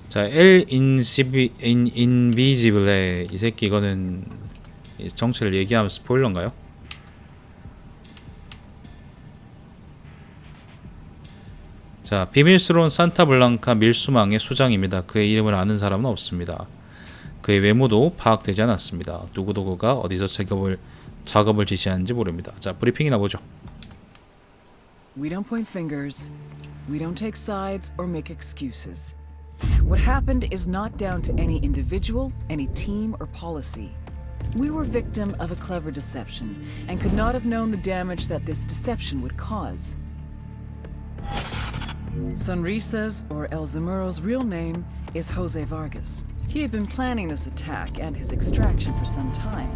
자, 인비시블레 이 새끼 이거는 정체를 얘기하면 스포일러인가요? 자, 비밀스러운 산타블랑카 밀수망의 수장입니다. 그의 이름을 아는 사람은 없습니다. 그의 외모도 파악되지 않았습니다. 누구도 그가 어디서 작업을 지시하는지 모릅니다. 자, 브리핑이나 보죠. We don't point fingers. We don't take sides or make excuses. What happened is not down to any individual, any team, or policy. We were victim of a clever deception and could not have known the damage that this deception would cause. Sonrisa's, or El Zamuro's real name, is Jose Vargas. He had been planning this attack and his extraction for some time.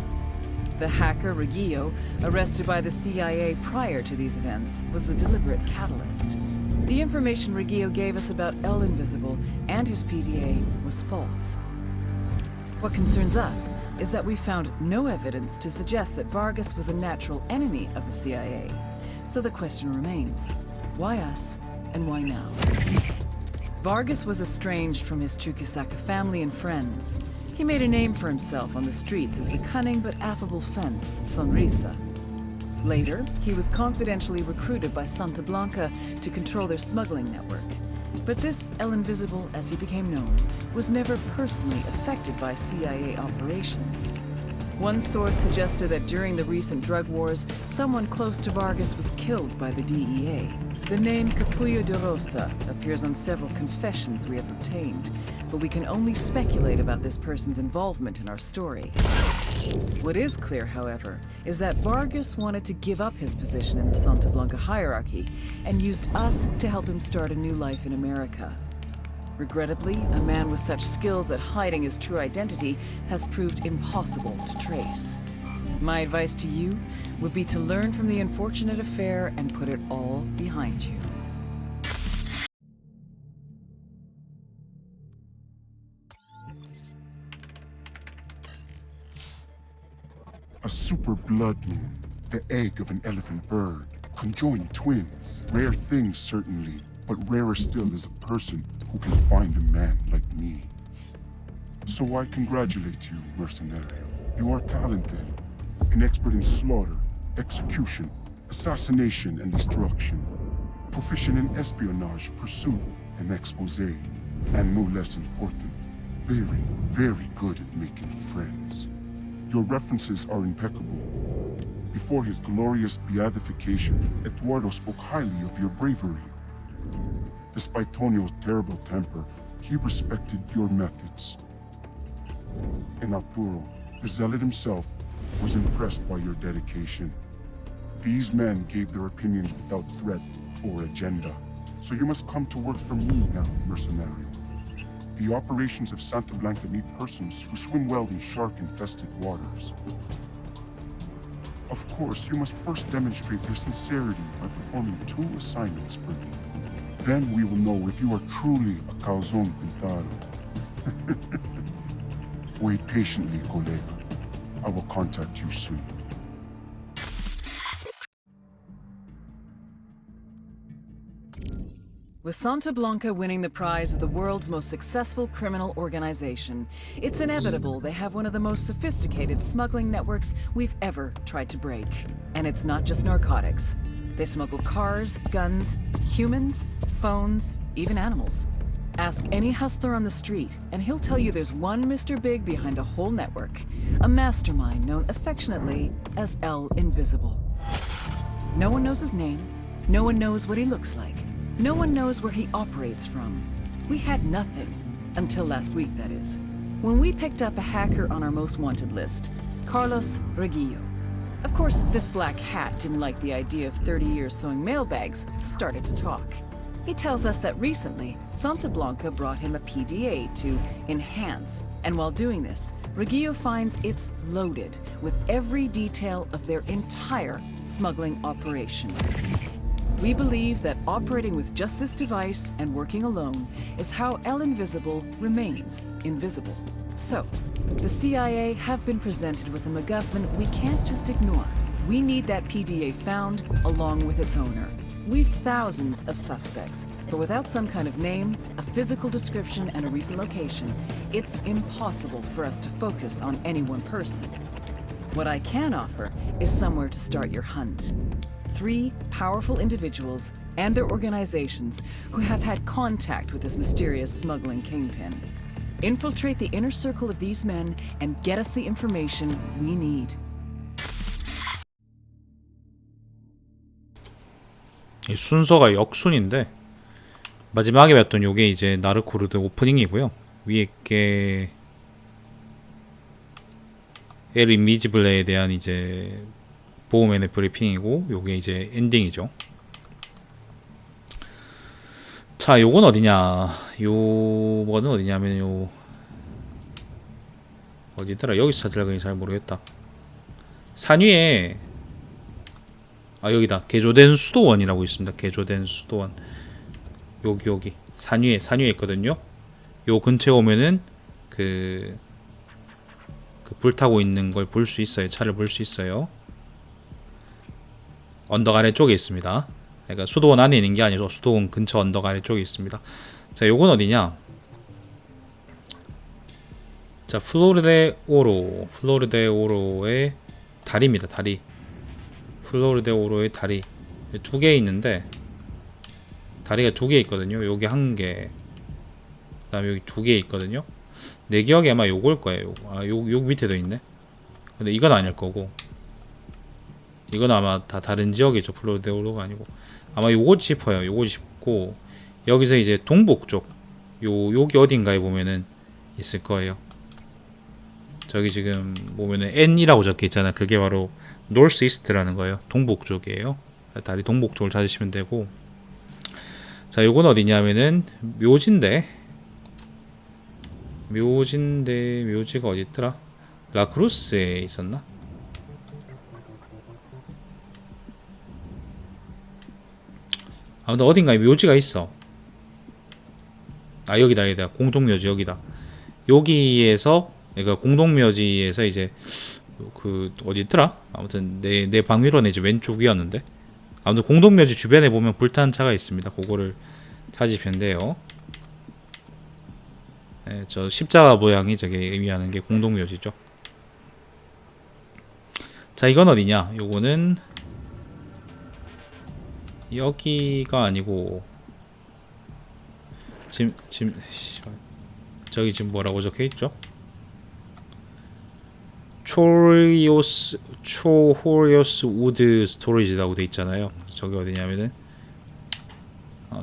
The hacker, Regillo, arrested by the CIA prior to these events, was the deliberate catalyst. The information Regillo gave us about El Invisible and his PDA was false. What concerns us is that we found no evidence to suggest that Vargas was a natural enemy of the CIA. So the question remains, why us and why now? Vargas was estranged from his Chuquisaca family and friends. He made a name for himself on the streets as the cunning but affable fence, Sonrisa. Later, he was confidentially recruited by Santa Blanca to control their smuggling network. But this El Invisible, as he became known, was never personally affected by CIA operations. One source suggested that during the recent drug wars, someone close to Vargas was killed by the DEA. The name Capullo de Rosa appears on several confessions we have obtained, but we can only speculate about this person's involvement in our story. What is clear, however, is that Vargas wanted to give up his position in the Santa Blanca hierarchy and used us to help him start a new life in America. Regrettably, a man with such skills at hiding his true identity has proved impossible to trace. My advice to you would be to learn from the unfortunate affair and put it all behind you. A super blood moon, the egg of an elephant bird, conjoined twins. Rare things, certainly, but rarer still is a person who can find a man like me. So I congratulate you, mercenary. You are talented, an expert in slaughter, execution, assassination, and destruction. Proficient in espionage, pursuit, and expose. And no less important, very, very good at making friends. Your references are impeccable. Before his glorious beatification, Eduardo spoke highly of your bravery. Despite Tonio's terrible temper, he respected your methods. And Arturo, the zealot himself, was impressed by your dedication. These men gave their opinions without threat or agenda. So you must come to work for me now, mercenary. The operations of Santa Blanca need persons who swim well in shark-infested waters. Of course, you must first demonstrate your sincerity by performing 2 assignments for me. Then we will know if you are truly a calzone pintado. Wait patiently, colega. I will contact you soon. With Santa Blanca winning the prize of the world's most successful criminal organization, it's inevitable they have one of the most sophisticated smuggling networks we've ever tried to break. And it's not just narcotics. They smuggle cars, guns, humans, phones, even animals. Ask any hustler on the street, and he'll tell you there's one Mr. Big behind the whole network, a mastermind known affectionately as El Invisible. No one knows his name, no one knows what he looks like, no one knows where he operates from. We had nothing, until last week, that is, when we picked up a hacker on our most wanted list, Carlos Regillo. Of course, this black hat didn't like the idea of 30 years sewing mailbags, so started to talk. He tells us that recently, Santa Blanca brought him a PDA to enhance, and while doing this, Regillo finds it's loaded with every detail of their entire smuggling operation. We believe that operating with just this device and working alone is how El Invisible remains invisible. So, the CIA have been presented with a MacGuffin we can't just ignore. We need that PDA found along with its owner. We've thousands of suspects, but without some kind of name, a physical description, and a recent location, it's impossible for us to focus on any one person. What I can offer is somewhere to start your hunt. 3 powerful individuals and their organizations who have had contact with this mysterious smuggling kingpin. Infiltrate the inner circle of these men and get us the information we need. 이 순서가 역순인데 마지막에 봤던 요게 이제 나르코르드 오프닝이고요. 위에 게 인비시블레에 대한 이제 보호맨의 브리핑이고 요게 이제 엔딩이죠. 자, 요건 어디냐? 요거는 어디냐면 요 어디더라? 여기서 찾으려고 잘 모르겠다. 산 위에 여기다. 개조된 수도원이라고 있습니다. 개조된 수도원. 여기 산 위에 있거든요. 요 근처에 오면은 그 불타고 있는 걸 볼 수 있어요. 차를 볼 수 있어요. 언덕 아래쪽에 있습니다. 그러니까 수도원 안에 있는 게 아니고 수도원 근처 언덕 아래쪽에 있습니다. 자, 요건 어디냐? 자, 플로르데오로의 다리입니다. 다리. 플로르데오로의 다리 2개 있는데 다리가 2개 있거든요. 여기 1개, 그 다음에 여기 2개 있거든요. 내 기억에 아마 요걸 거예요. 요 밑에도 있네. 근데 이건 아닐 거고, 이건 아마 다 다른 지역이죠. 플로르데오로가 아니고 아마 요거 짚어요. 요거 짚고 여기서 이제 동북 쪽 여기 어딘가에 보면은 있을 거예요. 저기 지금 보면은 N이라고 적혀 있잖아요. 그게 바로 노스 이스트라는 거예요. 동북 쪽이에요. 다리 동북 쪽을 찾으시면 되고, 자, 요건 어디냐면은 묘지가 어디 있더라? 라크루스에 있었나? 아무튼 어딘가에 묘지가 있어. 여기다. 공동묘지 여기다. 여기에서, 그러니까 공동묘지에서 이제 어디 있더라? 아무튼 내 방위로는 이제 왼쪽 위였는데, 아무튼 공동묘지 주변에 보면 불타는 차가 있습니다. 그거를 찾으시면 돼요. 네, 저 십자가 모양이 저게 의미하는 게 공동묘지죠. 자, 이건 어디냐? 요거는 여기가 아니고 저기 지금 뭐라고 적혀있죠? 초호리오스 우드 스토리지라고 돼 있잖아요. 저기 어디냐면은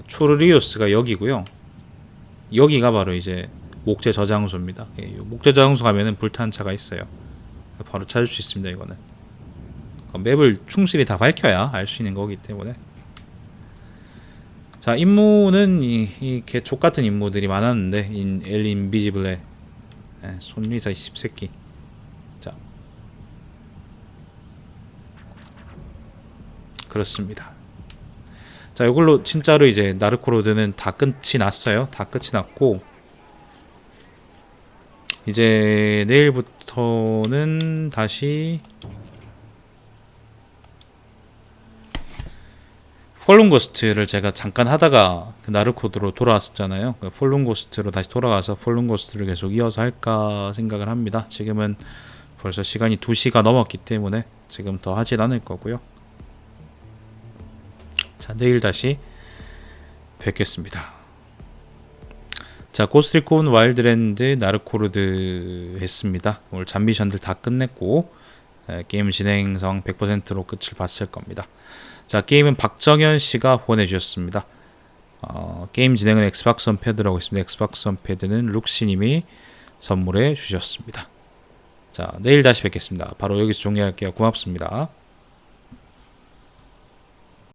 초르리오스가 여기고요. 여기가 바로 이제 목재 저장소입니다. 목재 저장소 가면은 불탄 차가 있어요. 바로 찾을 수 있습니다. 이거는 맵을 충실히 다 밝혀야 알 수 있는 거기 때문에. 자, 임무는 이 개족 같은 임무들이 많았는데 인비시블레 손리자 10새끼. 자, 그렇습니다. 자, 이걸로 진짜로 이제 나르코로드는 다 끝이 났어요. 다 끝이 났고, 이제 내일부터는 다시 폴룬고스트를 제가 잠깐 하다가 그 나르코드로 돌아왔었잖아요. 그 폴룬고스트로 다시 돌아가서 폴룬고스트를 계속 이어서 할까 생각을 합니다. 지금은 벌써 시간이 2시가 넘었기 때문에 지금 더 하진 않을 거고요. 자, 내일 다시 뵙겠습니다. 자, 고스트리콘, 와일드랜드, 나르코르드 했습니다. 오늘 잡미션들 다 끝냈고 게임 진행 상황 100%로 끝을 봤을 겁니다. 자, 게임은 박정현 씨가 후원해 주셨습니다. 게임 진행은 엑스박스 패드라고 있습니다. 엑스박스 패드는 룩시 님이 선물해 주셨습니다. 자, 내일 다시 뵙겠습니다. 바로 여기서 종료할게요. 고맙습니다.